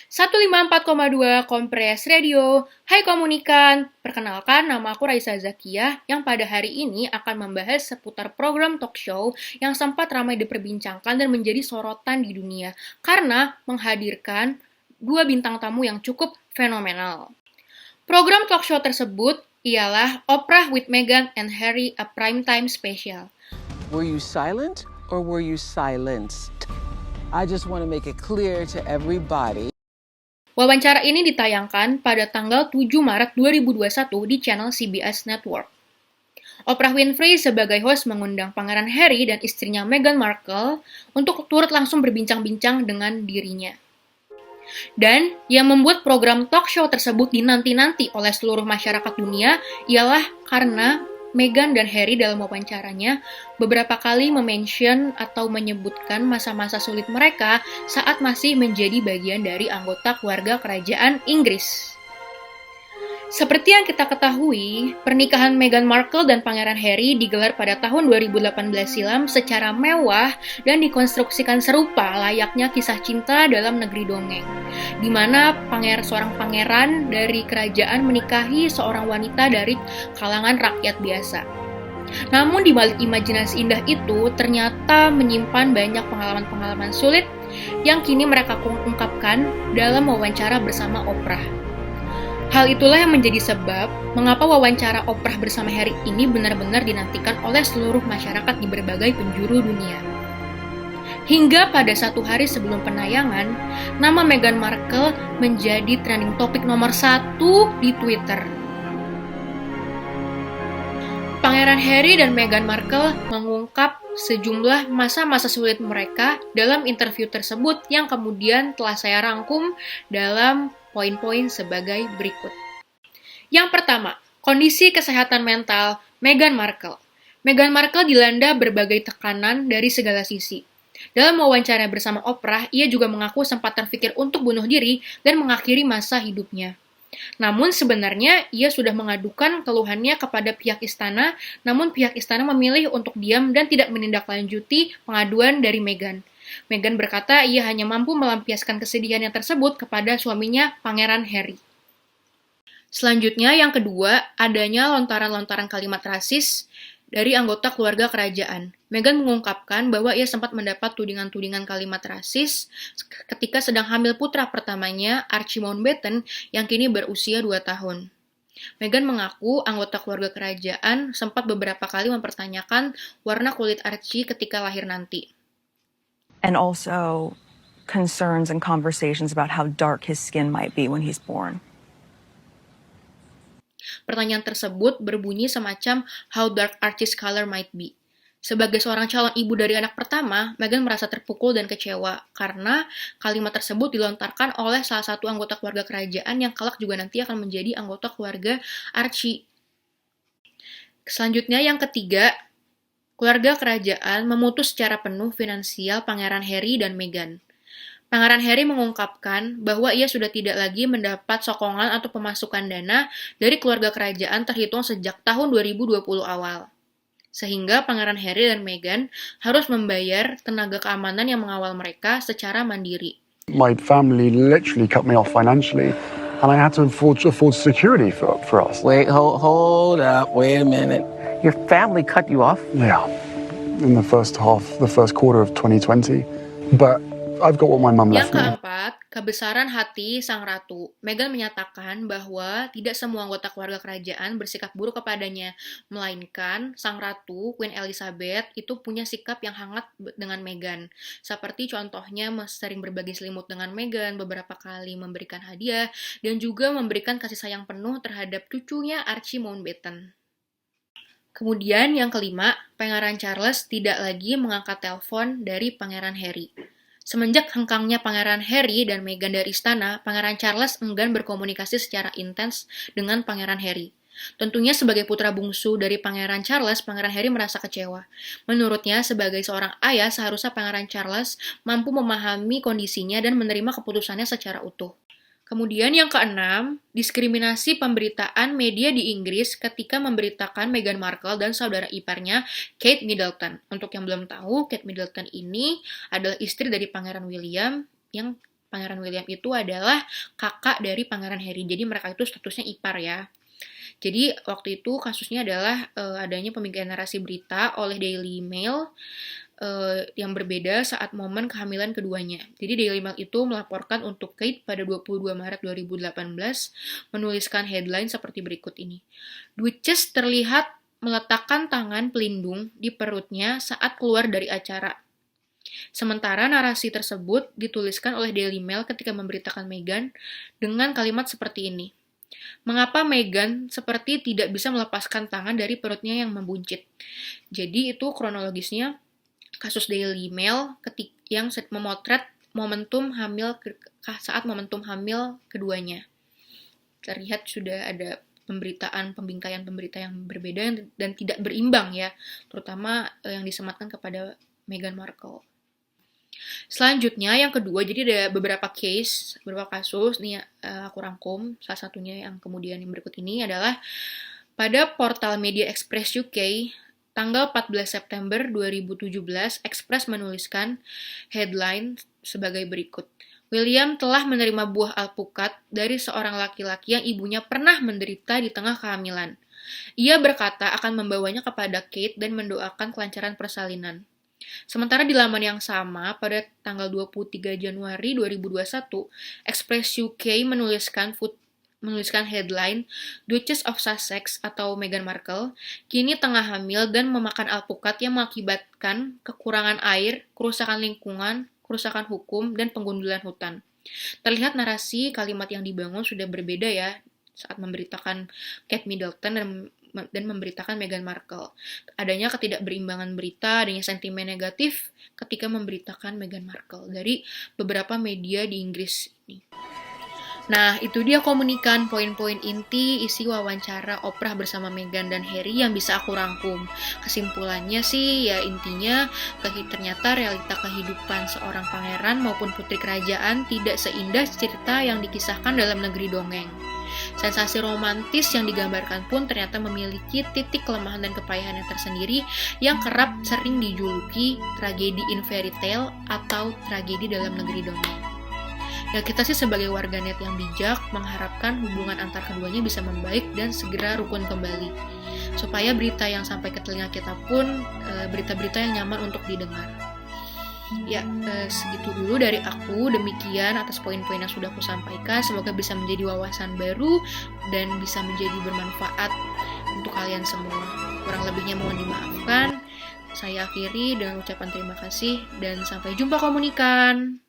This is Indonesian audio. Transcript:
154,2 Kompres Radio. Hai Komunikan, perkenalkan nama aku Raisa Zakiyah yang pada hari ini akan membahas seputar program talk show yang sempat ramai diperbincangkan dan menjadi sorotan di dunia karena menghadirkan dua bintang tamu yang cukup fenomenal. Program talk show tersebut ialah Oprah with Meghan and Harry, a Primetime Special. Were you silent or were you silenced? I just want to make it clear to everybody. Wawancara ini ditayangkan pada tanggal 7 Maret 2021 di channel CBS Network. Oprah Winfrey sebagai host mengundang Pangeran Harry dan istrinya Meghan Markle untuk turut langsung berbincang-bincang dengan dirinya. Dan yang membuat program talk show tersebut dinanti-nanti oleh seluruh masyarakat dunia ialah karena Meghan dan Harry dalam wawancaranya beberapa kali memention atau menyebutkan masa-masa sulit mereka saat masih menjadi bagian dari anggota keluarga kerajaan Inggris. Seperti yang kita ketahui, pernikahan Meghan Markle dan Pangeran Harry digelar pada tahun 2018 silam secara mewah dan dikonstruksikan serupa layaknya kisah cinta dalam negeri dongeng, di mana seorang pangeran dari kerajaan menikahi seorang wanita dari kalangan rakyat biasa. Namun di balik imajinasi indah itu ternyata menyimpan banyak pengalaman-pengalaman sulit yang kini mereka ungkapkan dalam wawancara bersama Oprah. Hal itulah yang menjadi sebab mengapa wawancara Oprah bersama Harry ini benar-benar dinantikan oleh seluruh masyarakat di berbagai penjuru dunia. Hingga pada satu hari sebelum penayangan, nama Meghan Markle menjadi trending topik nomor 1 di Twitter. Pangeran Harry dan Meghan Markle mengungkap sejumlah masa-masa sulit mereka dalam interview tersebut yang kemudian telah saya rangkum dalam poin-poin sebagai berikut. Yang pertama, kondisi kesehatan mental Meghan Markle. Meghan Markle dilanda berbagai tekanan dari segala sisi. Dalam wawancara bersama Oprah, ia juga mengaku sempat terpikir untuk bunuh diri dan mengakhiri masa hidupnya. Namun sebenarnya ia sudah mengadukan keluhannya kepada pihak istana, namun pihak istana memilih untuk diam dan tidak menindaklanjuti pengaduan dari Meghan. Meghan berkata ia hanya mampu melampiaskan kesedihannya tersebut kepada suaminya, Pangeran Harry. Selanjutnya, yang kedua, adanya lontaran-lontaran kalimat rasis dari anggota keluarga kerajaan. Meghan mengungkapkan bahwa ia sempat mendapat tudingan-tudingan kalimat rasis ketika sedang hamil putra pertamanya, Archie Mountbatten, yang kini berusia 2 tahun. Meghan mengaku anggota keluarga kerajaan sempat beberapa kali mempertanyakan warna kulit Archie ketika lahir nanti. And also concerns and conversations about how dark his skin might be when he's born. Pertanyaan tersebut berbunyi semacam how dark Archie's color might be. Sebagai seorang calon ibu dari anak pertama, Meghan merasa terpukul dan kecewa karena kalimat tersebut dilontarkan oleh salah satu anggota keluarga kerajaan yang kelak juga nanti akan menjadi anggota keluarga Archie. Selanjutnya yang ketiga, keluarga kerajaan memutus secara penuh finansial Pangeran Harry dan Meghan. Pangeran Harry mengungkapkan bahwa ia sudah tidak lagi mendapat sokongan atau pemasukan dana dari keluarga kerajaan terhitung sejak tahun 2020 awal. Sehingga Pangeran Harry dan Meghan harus membayar tenaga keamanan yang mengawal mereka secara mandiri. My family literally cut me off financially and I had to afford security for us. Wait, hold up, wait a minute. Your family cut you off? Yeah, in the first quarter of 2020. But I've got what my mum left me. Yang keempat, kebesaran hati Sang Ratu. Meghan menyatakan bahwa tidak semua anggota keluarga kerajaan bersikap buruk kepadanya, melainkan Sang Ratu, Queen Elizabeth, itu punya sikap yang hangat dengan Meghan. Seperti contohnya sering berbagi selimut dengan Meghan, beberapa kali memberikan hadiah, dan juga memberikan kasih sayang penuh terhadap cucunya Archie Mountbatten. Kemudian yang kelima, Pangeran Charles tidak lagi mengangkat telepon dari Pangeran Harry. Semenjak hengkangnya Pangeran Harry dan Meghan dari istana, Pangeran Charles enggan berkomunikasi secara intens dengan Pangeran Harry. Tentunya sebagai putra bungsu dari Pangeran Charles, Pangeran Harry merasa kecewa. Menurutnya, sebagai seorang ayah, seharusnya Pangeran Charles mampu memahami kondisinya dan menerima keputusannya secara utuh. Kemudian yang keenam, diskriminasi pemberitaan media di Inggris ketika memberitakan Meghan Markle dan saudara iparnya Kate Middleton. Untuk yang belum tahu, Kate Middleton ini adalah istri dari Pangeran William yang Pangeran William itu adalah kakak dari Pangeran Harry. Jadi mereka itu statusnya ipar ya. Jadi waktu itu kasusnya adalah adanya pembingkaian narasi berita oleh Daily Mail yang berbeda saat momen kehamilan keduanya. Jadi Daily Mail itu melaporkan untuk Kate pada 22 Maret 2018 menuliskan headline seperti berikut ini. Duchess terlihat meletakkan tangan pelindung di perutnya saat keluar dari acara. Sementara narasi tersebut dituliskan oleh Daily Mail ketika memberitakan Meghan dengan kalimat seperti ini. Mengapa Meghan seperti tidak bisa melepaskan tangan dari perutnya yang membuncit? Jadi itu kronologisnya kasus Daily Mail yang memotret saat momentum hamil keduanya. Terlihat sudah ada pembingkaian berita yang berbeda dan tidak berimbang ya, terutama yang disematkan kepada Meghan Markle. Selanjutnya yang kedua, jadi ada beberapa kasus nih aku rangkum. Salah satunya yang kemudian yang berikut ini adalah pada portal Media Express UK tanggal 14 September 2017, Express menuliskan headline sebagai berikut. William telah menerima buah alpukat dari seorang laki-laki yang ibunya pernah menderita di tengah kehamilan. Ia berkata akan membawanya kepada Kate dan mendoakan kelancaran persalinan. Sementara di laman yang sama, pada tanggal 23 Januari 2021, Express UK menuliskan headline, Duchess of Sussex atau Meghan Markle kini tengah hamil dan memakan alpukat yang mengakibatkan kekurangan air, kerusakan lingkungan, kerusakan hukum, dan penggundulan hutan. Terlihat narasi kalimat yang dibangun sudah berbeda ya saat memberitakan Kate Middleton dan memberitakan Meghan Markle. Adanya ketidakberimbangan berita, adanya sentimen negatif ketika memberitakan Meghan Markle dari beberapa media di Inggris ini. Nah, itu dia komunikan poin-poin inti isi wawancara Oprah bersama Meghan dan Harry yang bisa aku rangkum. Kesimpulannya sih ya intinya ternyata realita kehidupan seorang pangeran maupun putri kerajaan tidak seindah cerita yang dikisahkan dalam negeri dongeng. Sensasi romantis yang digambarkan pun ternyata memiliki titik kelemahan dan kepayahannya tersendiri yang kerap sering dijuluki tragedi in fairy tale atau tragedi dalam negeri dongeng. Ya kita sih sebagai warganet yang bijak mengharapkan hubungan antar keduanya bisa membaik dan segera rukun kembali. Supaya berita yang sampai ke telinga kita pun berita-berita yang nyaman untuk didengar. Ya, segitu dulu dari aku. Demikian atas poin-poin yang sudah aku sampaikan. Semoga bisa menjadi wawasan baru dan bisa menjadi bermanfaat untuk kalian semua. Kurang lebihnya mohon dimaafkan. Saya akhiri dengan ucapan terima kasih dan sampai jumpa komunikan.